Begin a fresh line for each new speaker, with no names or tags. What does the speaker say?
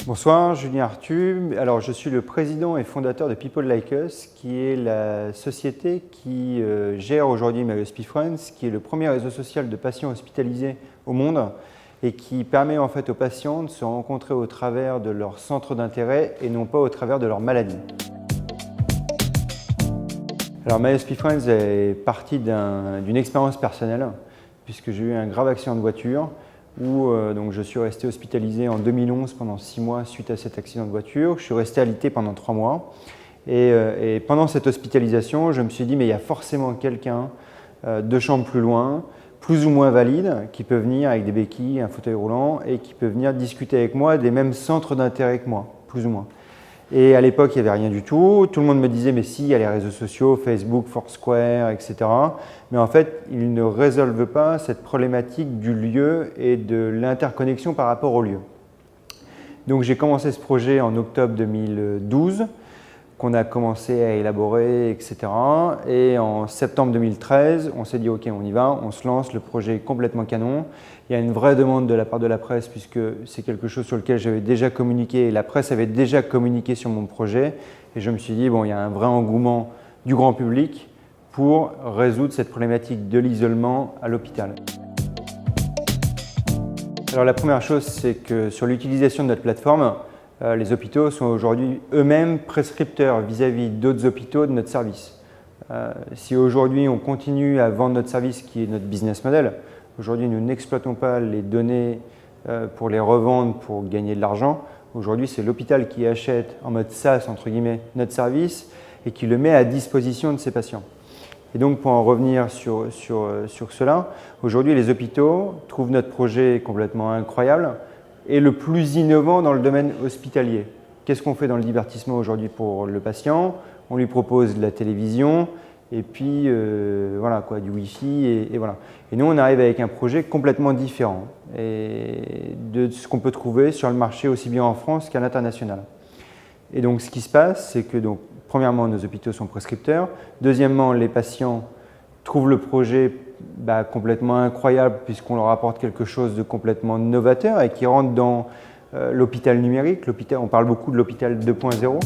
Bonsoir, Julien Arthu. Alors, je suis le président et fondateur de People Like Us, qui est la société qui gère aujourd'hui My Hospice Friends, qui est le premier réseau social de patients hospitalisés au monde et qui permet en fait aux patients de se rencontrer au travers de leur centre d'intérêt et non pas au travers de leur maladie. Alors, My Hospice Friends est parti d'une expérience personnelle, puisque j'ai eu un grave accident de voiture où donc je suis resté hospitalisé en 2011 pendant 6 mois suite à cet accident de voiture. Je suis resté alité pendant 3 mois et pendant cette hospitalisation, je me suis dit mais il y a forcément quelqu'un 2 chambres plus loin, plus ou moins valide, qui peut venir avec des béquilles, un fauteuil roulant et qui peut venir discuter avec moi des mêmes centres d'intérêt que moi, plus ou moins. Et à l'époque, il n'y avait rien du tout. Tout le monde me disait, mais si, il y a les réseaux sociaux, Facebook, Foursquare, etc. Mais en fait, ils ne résolvent pas cette problématique du lieu et de l'interconnexion par rapport au lieu. Donc j'ai commencé ce projet en octobre 2012, qu'on a commencé à élaborer, etc. Et en septembre 2013, on s'est dit, OK, on y va, on se lance, le projet est complètement canon. Il y a une vraie demande de la part de la presse puisque c'est quelque chose sur lequel j'avais déjà communiqué et la presse avait déjà communiqué sur mon projet. Et je me suis dit, bon, il y a un vrai engouement du grand public pour résoudre cette problématique de l'isolement à l'hôpital. Alors la première chose, c'est que sur l'utilisation de notre plateforme, les hôpitaux sont aujourd'hui eux-mêmes prescripteurs vis-à-vis d'autres hôpitaux de notre service. Si aujourd'hui on continue à vendre notre service qui est notre business model, aujourd'hui nous n'exploitons pas les données pour les revendre pour gagner de l'argent. Aujourd'hui c'est l'hôpital qui achète en mode SaaS entre guillemets notre service et qui le met à disposition de ses patients. Et donc pour en revenir sur cela, aujourd'hui les hôpitaux trouvent notre projet complètement incroyable et le plus innovant dans le domaine hospitalier. Qu'est-ce qu'on fait dans le divertissement aujourd'hui pour le patient? On lui propose de la télévision et puis voilà quoi, du Wi-Fi et voilà. Et nous on arrive avec un projet complètement différent de ce qu'on peut trouver sur le marché aussi bien en France qu'à l'international. Et donc ce qui se passe, c'est que donc, premièrement nos hôpitaux sont prescripteurs, deuxièmement les patients trouvent le projet complètement incroyable puisqu'on leur apporte quelque chose de complètement novateur et qui rentre dans l'hôpital numérique. On parle beaucoup de l'hôpital 2.0.